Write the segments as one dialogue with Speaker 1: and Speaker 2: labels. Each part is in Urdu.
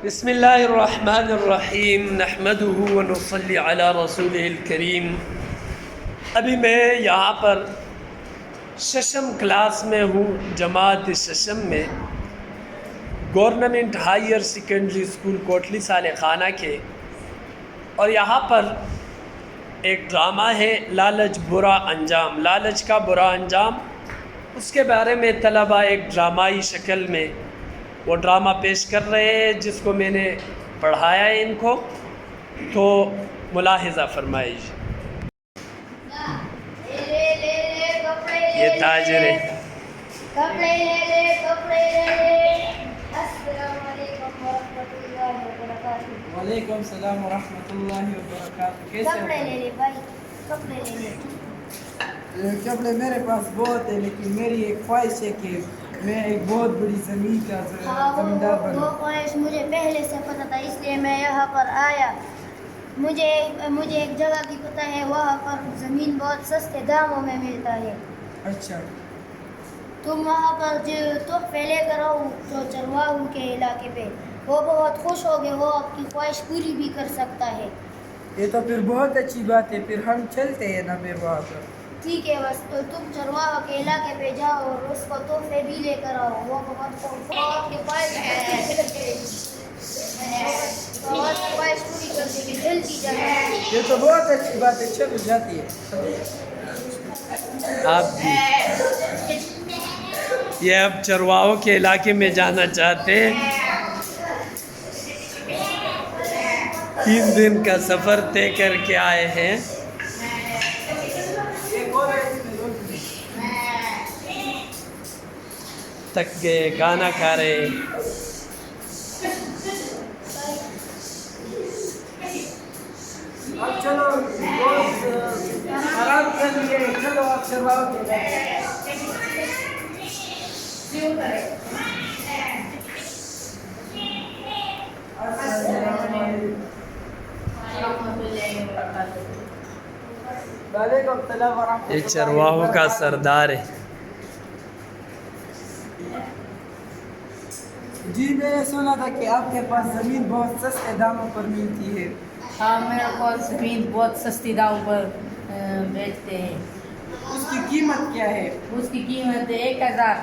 Speaker 1: بسم اللہ الرحمن الرحیم نحمدہ ونصلی علی رسولہ الکریم۔ ابھی میں یہاں پر ششم کلاس میں ہوں، جماعت ششم میں، government higher secondary school Kotli Saleh Khana کے، اور یہاں پر ایک ڈرامہ ہے لالچ برا انجام، لالچ کا برا انجام، اس کے بارے میں طلبہ ایک ڈرامائی شکل میں وہ ڈرامہ پیش کر رہے ہیں جس کو میں نے پڑھایا ہے ان کو، تو ملاحظہ فرمائیے۔ یہ تاجر ہے۔
Speaker 2: کپڑے لے السلام علیکم ورحمۃ اللہ وبرکاتہ۔
Speaker 3: وعلیکم السلام ورحمۃ اللہ وبرکاتہ۔ کیسے
Speaker 2: کپڑے
Speaker 3: ہو؟
Speaker 2: لے لے بھائی، کپڑے لے لے۔
Speaker 3: کپڑے میرے پاس بہت ہے، لیکن میری ایک خواہش ہے کہ میں ایک بہت بڑی زمین کا زمیندار
Speaker 2: وہ
Speaker 3: بنوں۔
Speaker 2: خواہش مجھے پہلے سے پتہ تھا، اس لیے میں یہاں پر آیا۔ مجھے ایک جگہ کی پتہ ہے، وہاں پر زمین بہت سستے داموں میں ملتا ہے۔
Speaker 3: اچھا،
Speaker 2: تم وہاں پر جو تحفے لے کر آؤ جو چرواہوں کے علاقے پہ، وہ بہت خوش ہوگے، وہ آپ کی خواہش پوری بھی کر سکتا ہے۔
Speaker 3: یہ تو پھر بہت اچھی بات ہے، پھر ہم چلتے ہیں نا پھر وہاں پر۔
Speaker 2: ٹھیک ہے، بس تو تم چرواہا کے علاقے پہ جاؤ اور اس کو تحفے بھی لے کر آؤ، وہ بہت آپ کی خواہش پوری کر دے گی، جلدی جانا۔
Speaker 3: یہ تو بہت اچھی بات ہے، چلو جاتی ہے۔
Speaker 1: آپ بھی یہ اب چرواہوں کے علاقے میں جانا چاہتے ہیں، 3 دن کا سفر طے کر کے آئے ہیں۔ تک گئے، کھانا کھا رہے۔
Speaker 3: اب چلو آرام کر لیے، چلو آپ چلواؤ کے وعلیکم السلام ورحمۃ
Speaker 1: یہ
Speaker 3: اللہ۔
Speaker 1: چرواہوں کا سردار ہے۔
Speaker 3: جی، میں نے سنا تھا کہ آپ کے پاس زمین بہت سستے داموں پر ملتی ہے۔
Speaker 4: ہاں، میرے پاس زمین بہت سستی داموں پر بیچتے ہیں۔
Speaker 3: اس کی قیمت کیا ہے؟
Speaker 4: اس کی قیمت 1000۔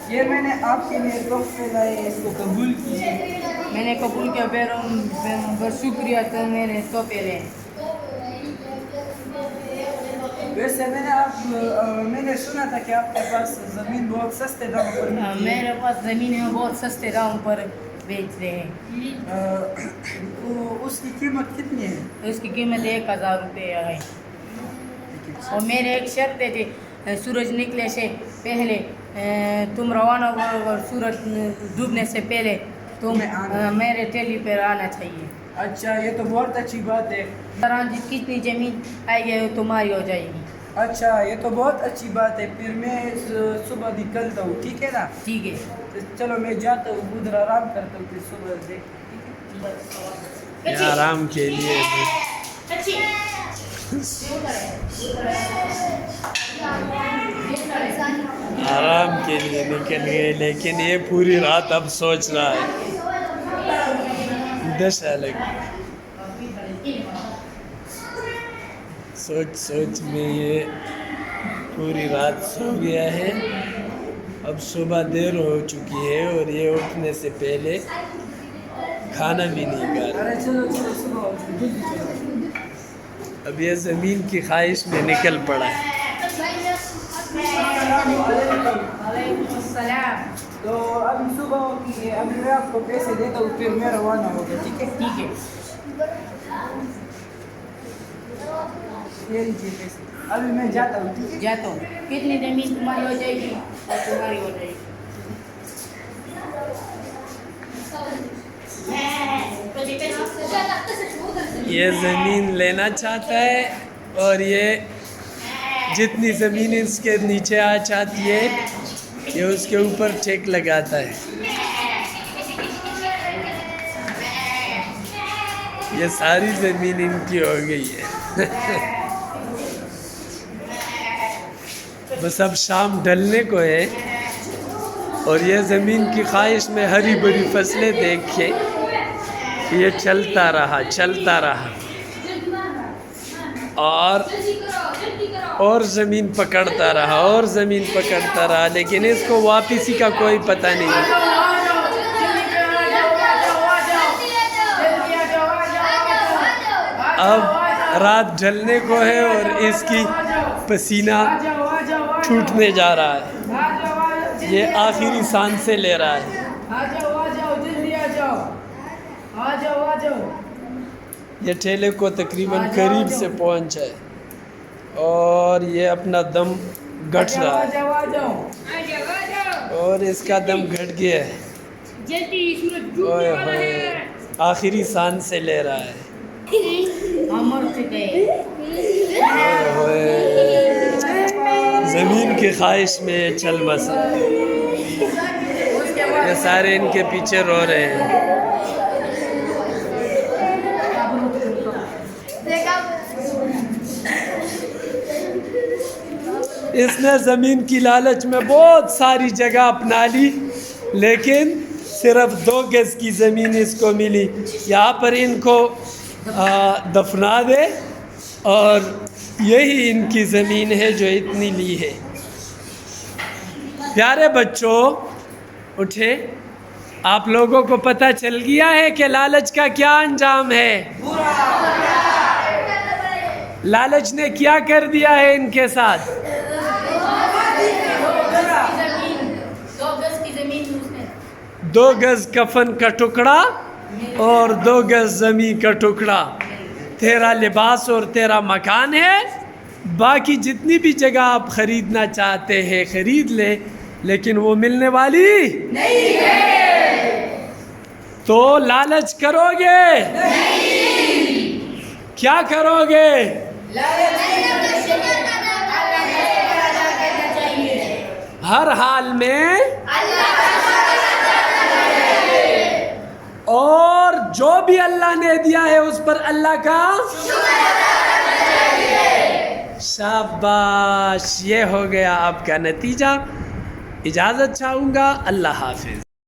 Speaker 3: یہ میں نے آپ کے لیے تحفے لائے، اس کو قبول کیجیے۔
Speaker 4: میں نے قبول کیا، بہت شکریہ، تو میں نے تحفے لے۔
Speaker 3: ویسے میں نے سنا تھا کہ آپ کے پاس زمین بہت سستے داموں پر ملتی ہے۔
Speaker 4: میرے پاس زمین ہے، بہت سستے داموں پر بیچ رہے ہیں۔
Speaker 3: اس کی قیمت کتنی ہے؟
Speaker 4: اس کی قیمت 1000 روپے ہے۔ اور میرے ایک شرط تھے، سورج نکلے سے پہلے تم روانہ ہو، اور سورج ڈوبنے سے پہلے تم میرے ٹیلی پر آنا چاہیے۔
Speaker 3: اچھا، یہ تو بہت اچھی بات ہے۔
Speaker 4: کتنی زمین آئے گی وہ تمہاری ہو جائے گی۔
Speaker 3: اچھا، یہ تو بہت اچھی بات ہے، پھر میں صبح نکلتا ہوں، ٹھیک ہے نا؟
Speaker 4: ٹھیک ہے۔
Speaker 3: چلو میں جاتا ہوں، ادھر آرام کرتا ہوں، پھر صبح دیکھ۔
Speaker 1: یہ آرام کے لیے نکل گئے، لیکن یہ پوری رات اب سوچ رہا ہے، دشا لگی، سوچ میں یہ پوری رات سو گیا ہے۔ اب صبح دیر ہو چکی ہے اور یہ اٹھنے سے پہلے کھانا بھی نہیں کھا رہا۔
Speaker 3: ارے چلو صبح جلدی چلو۔
Speaker 1: اب یہ زمین کی خواہش میں نکل پڑا ہے۔
Speaker 4: وعلیکم السلام۔
Speaker 3: تو ابھی صبح ہوتی ہے، ابھی میں آپ کو پیسے دیتا ہوں، پھر میں روانہ ہوگا، ٹھیک ہے؟
Speaker 4: ٹھیک ہے۔
Speaker 3: یہ لیجیے پیسے، ابھی میں جاتا ہوں، ٹھیک ہے؟
Speaker 4: جاتا ہوں۔ کتنی زمین تمہاری ہو جائے گی اور تمہاری ہو جائے گی؟
Speaker 1: یہ زمین لینا چاہتا ہے، اور یہ جتنی زمین اس کے نیچے آ چاہتی ہے یہ اس کے اوپر چیک لگاتا ہے۔ یہ ساری زمین ان کی ہو گئی ہے۔ بس اب شام ڈلنے کو ہے، اور یہ زمین کی خواہش میں ہری بھری فصلیں دیکھ کے یہ چلتا رہا اور زمین پکڑتا رہا لیکن اس کو واپسی کا کوئی پتہ نہیں. اب رات ڈھلنے کو ہے اور اس کی پسینہ چھوٹنے جا رہا ہے. یہ آخری سانسیں لے رہا ہے. یہ ٹھیلے کو تقریباً قریب سے پہنچا ہے اور یہ اپنا دم گھٹ رہا ہے اور اس کا دم گھٹ گیا ہے. اوئے ہوئے آخری سانسیں لے رہا ہے. اوئے ہوئے زمین کی خواہش میں چل بسا. یہ سارے ان کے پیچھے رو رہے ہیں. اس نے زمین کی لالچ میں بہت ساری جگہ اپنا لی لیکن صرف 2 گز کی زمین اس کو ملی. یہاں پر ان کو دفنا دے اور یہی ان کی زمین ہے جو اتنی لی ہے. پیارے بچوں اٹھے. آپ لوگوں کو پتہ چل گیا ہے کہ لالچ کا کیا انجام ہے. لالچ نے کیا کر دیا ہے ان کے ساتھ. 2 گز کفن کا ٹکڑا اور 2 گز زمین کا ٹکڑا. تیرا لباس اور تیرا مکان ہے. باقی جتنی بھی جگہ آپ خریدنا چاہتے ہیں خرید لے لیکن وہ ملنے والی نہیں ہے. تو لالچ کرو گے نہیں. کیا کرو گے. ہر حال میں اور جو بھی اللہ نے دیا ہے اس پر اللہ کا شاباش. یہ ہو گیا آپ کا نتیجہ. اجازت چاہوں گا. اللہ حافظ.